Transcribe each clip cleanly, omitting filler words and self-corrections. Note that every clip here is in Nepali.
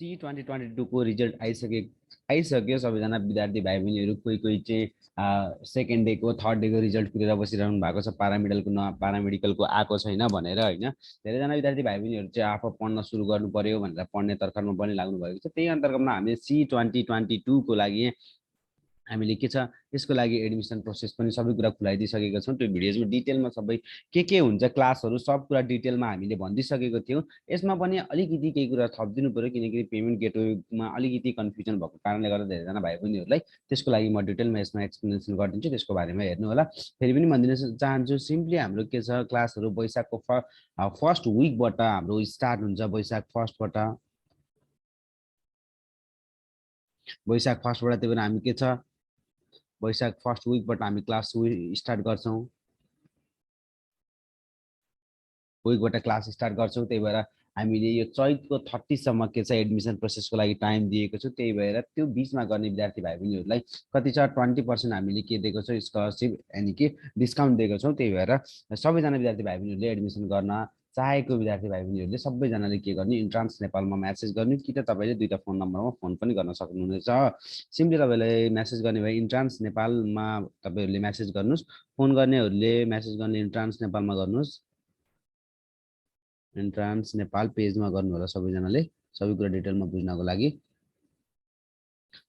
सी 2022 को रिजल्ट आइसक्यो सबैजना विद्यार्थी भाइ बहिनीहरू कोही कोही चाहिँ सेकेन्ड डेको थर्ड डेको रिजल्ट कुरेर बसिरहनु भएको छ पारामेडिकलको आएको छैन भनेर होइन धेरैजना विद्यार्थी भाइ बहिनीहरू चाहिँ आफू पढ्न सुरु गर्नु पर्यो भनेर पढ्ने तर्खरमा पनि लाग्नु भएको छ त्यही अन्तर्गतमा हामीले सी 2022 को लागि हामीले के छ यसको लागि एडमिसन प्रोसेस पनि सबै कुरा खुलाइदिइसकेका छौँ त्यो भिडियोजमा डिटेलमा सबै के हुन्छ क्लासहरू सब कुरा डिटेलमा हामीले भनिदिइसकेको थियौँ यसमा पनि अलिकति केही कुरा थपिदिनु पर्यो किनकि पेमेन्ट गेटवेमा अलिकति कन्फ्युजन भएको कारणले गर्दा धेरैजना भाइ बहिनीहरूलाई त्यसको लागि म डिटेलमा यसमा एक्सप्लेनेसन गरिदिन्छु त्यसको बारेमा हेर्नु होला फेरि पनि भनिदिन चाहन्छु सिम्पली हाम्रो के छ क्लासहरू वैशाखको फर्स्ट विकबाट हाम्रो स्टार्ट हुन्छ वैशाख फर्स्टबाट त्यही भएर हामी के छ वैशाख फर्स्ट विकबाट हामी क्लास स्टार्ट गर्छौँ त्यही भएर हामीले यो चैतको 30 सम्म के छ एडमिसन प्रोसेसको लागि टाइम दिएको छु त्यही भएर त्यो बिचमा गर्ने विद्यार्थी भाइ बहिनीहरूलाई कति छ 20% हामीले के दिएको छौँ स्कलरसिप यानि कि डिस्काउन्ट दिएको छौँ त्यही भएर सबैजना विद्यार्थी भाइ बहिनीहरूले एडमिसन गर्न चाहेको विद्यार्थी भाइ बहिनीहरूले सबैजनाले के गर्ने इन्ट्रान्स नेपालमा म्यासेज गर्नु कि त तपाईँले दुईटा फोन नम्बरमा फोन पनि गर्न सक्नुहुनेछ सिम्पली तपाईँले म्यासेज गर्ने भए इन्ट्रान्स नेपालमा तपाईँहरूले म्यासेज गर्नुहोस् फोन गर्नेहरूले म्यासेज गर्ने इन्ट्रान्स नेपालमा गर्नुहोस् इन्ट्रान्स नेपाल पेजमा गर्नु होला सबैजनाले सबै कुरा डिटेलमा बुझ्नको लागि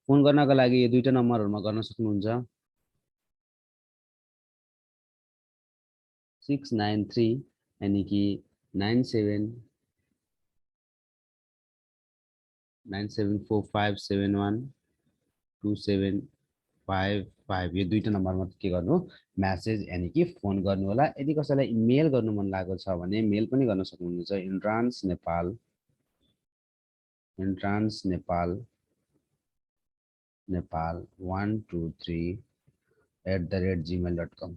फोन गर्नको लागि यो दुईटा नम्बरहरुमा गर्न सक्नुहुन्छ 693 यानी कि 97471275 यो दुईटा नम्बरमा के गर्नु म्यासेज यानी कि फोन गर्नु होला यदि कसैलाई इमेल गर्नु मन लागेको छ भने मेल पनि गर्न सक्नुहुन्छ इन्ट्रान्स नेपाल 123@gmail.com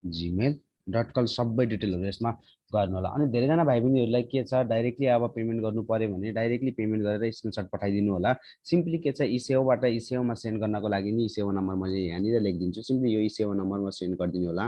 gmail.com सबै डिटेलहरु यसमा गर्नु होला अनि धेरैजना भाइ बहिनीहरुलाई के छ डाइरेक्टली अब पेमेन्ट गर्नु पर्यो भने डाइरेक्टली पेमेन्ट गरेर स्क्रिनशट पठाइदिनु होला सिम्पली के छ इसेवाबाट इसेवामा सेन्ड गर्नको लागि नि इसेवा नम्बर मैले यहाँनिर लेखिदिन्छु सिम्पली यो इसेवा नम्बरमा सेन्ड गरिदिनु होला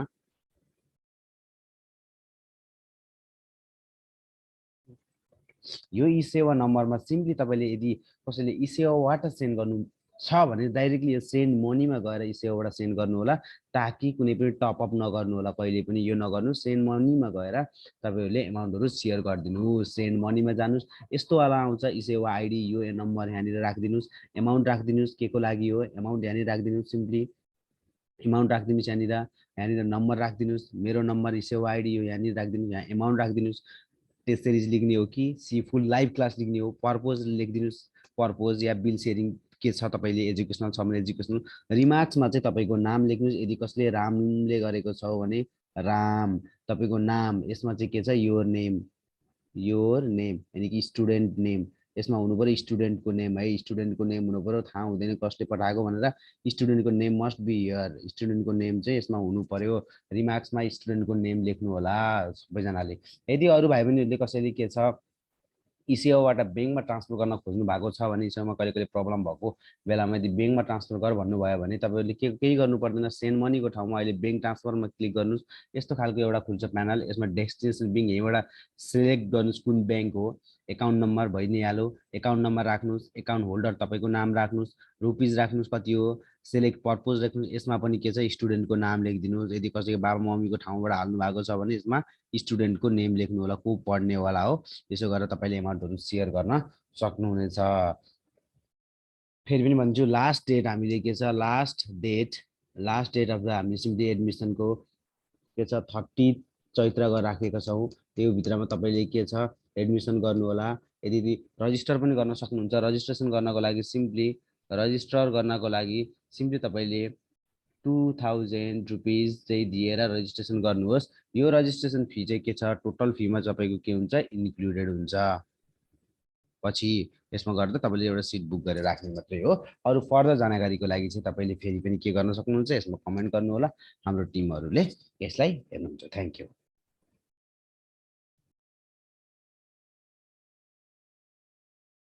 यो इसेवा नम्बरमा सिम्पली तपाईले यदि कसैले इसेवाबाट सेन्ड गर्नु छ भने डाइरेक्टली यो सेन्ड मनीमा गएर इसेवाबाट सेन्ड गर्नु होला ताकि कुनै पनि टप अप नगर्नु होला कहिले पनि यो नगर्नु सेन्ड मनीमा गएर तपाईहरुले अमाउन्टहरु शेयर गरिदिनु सेन्ड मनीमा जानुस् यस्तो वाला आउँछ इसेवा आइडी यो नम्बर यहाँनिर राखिदिनुस् अमाउन्ट राखिदिनुस् केको लागि हो अमाउन्ट यहाँनिर राखिदिनुस् सिम्पली अमाउन्ट राखिदिनुस् यहाँनिर नम्बर राखिदिनुस् मेरो नम्बर इसेवा आइडी यो यहाँनिर राखिदिनुस् यहाँ अमाउन्ट राखिदिनुस् टेस्ट सिरिज लिख्ने हो कि सी फुल लाइभ क्लास लिख्ने हो पर्पज लेखिदिनुस् पर्पज या बिल शेयरिङ के छ तपाईले एजुकेशनल छ भने एजुकेशनल रिमार्क्समा चाहिँ तपाईको नाम लेख्नुस् यदि कसले रामले गरेको छ भने राम तपाईको नाम यसमा चाहिँ के छ योर नेम यानी कि स्टुडेन्ट नेम यसमा हुनु पर्यो स्टुडेन्टको नेम है स्टुडेन्टको नेम हुनु पर्यो थाहा हुँदैन कसले पठाएको भनेर स्टुडेन्टको नेम मस्ट बी हियर स्टुडेन्टको नेम चाहिँ यसमा हुनु पर्यो रिमार्क्समा स्टुडेन्टको नेम लेख्नु होला सबैजनाले यदि अरु भाइ बहिनीहरुले कसैले के छ इसेवाबाट बैंकमा ट्रान्सफर गर्न खोज्नु भएको छ भने इसेवामा कहिले कहिले प्रब्लम भएको बेलामा यदि बैंकमा ट्रान्सफर गर भन्नुभयो भने तपाईहरुले केही गर्नु पर्दैन सेन्ड मनीको ठाउँमा अहिले बैंक ट्रान्सफरमा क्लिक गर्नुस् यस्तो खालको एउटा खुल्छ प्यानल यसमा डेस्टिनेसन बैंक यहीबाट सिलेक्ट गर्नुस् कुन बैंक हो एकाउन्ट नम्बर भइ नै हाल्यो एकाउन्ट नम्बर राख्नुस् एकाउन्ट होल्डर तपाईको नाम राख्नुस् रुपीज राख्नुस् कति हो सिलेक्ट पर्पज राख्नुस् यसमा पनि के छ स्टुडेन्टको नाम लेखिदिनुस् यदि कसैको बाबा मम्मीको ठाउँबाट हाल्नु भएको छ भने यसमा स्टुडेन्टको नेम लेख्नु होला को पढ्नेवाला हो त्यसो गरेर तपाईले अमाउन्टहरु शेयर गर्न सक्नुहुनेछ फेरि पनि भन्छु लास्ट डेट हामीले के छ लास्ट डेट अफ द हामी सिम्पली एडमिसनको के छ 30 चैत्र गएर राखेका छौं त्यो भित्रमा तपाईले के छ एडमिसन गर्नु होला यदि रजिस्टर पनि गर्न सक्नुहुन्छ रजिस्ट्रेसन गर्नको लागि सिम्पली तपाईले 2000 रुपीज चाहिँ दिएर रजिस्ट्रेसन गर्नुहोस् यो रजिस्ट्रेसन फी चाहिँ के छ टोटल फीमा तपाईको के हुन्छ इन्क्लुडेड हुन्छ पछि यसमा गर्दा तपाईले एउटा सिट बुक गरेर राख्ने मात्रै हो अरु फर्दर जानकारीको लागि चाहिँ तपाईले फेरि पनि के गर्न सक्नुहुन्छ यसमा कमेन्ट गर्नु होला हाम्रो टिमहरुले यसलाई हेर्नुहुन्छ थ्यांक यू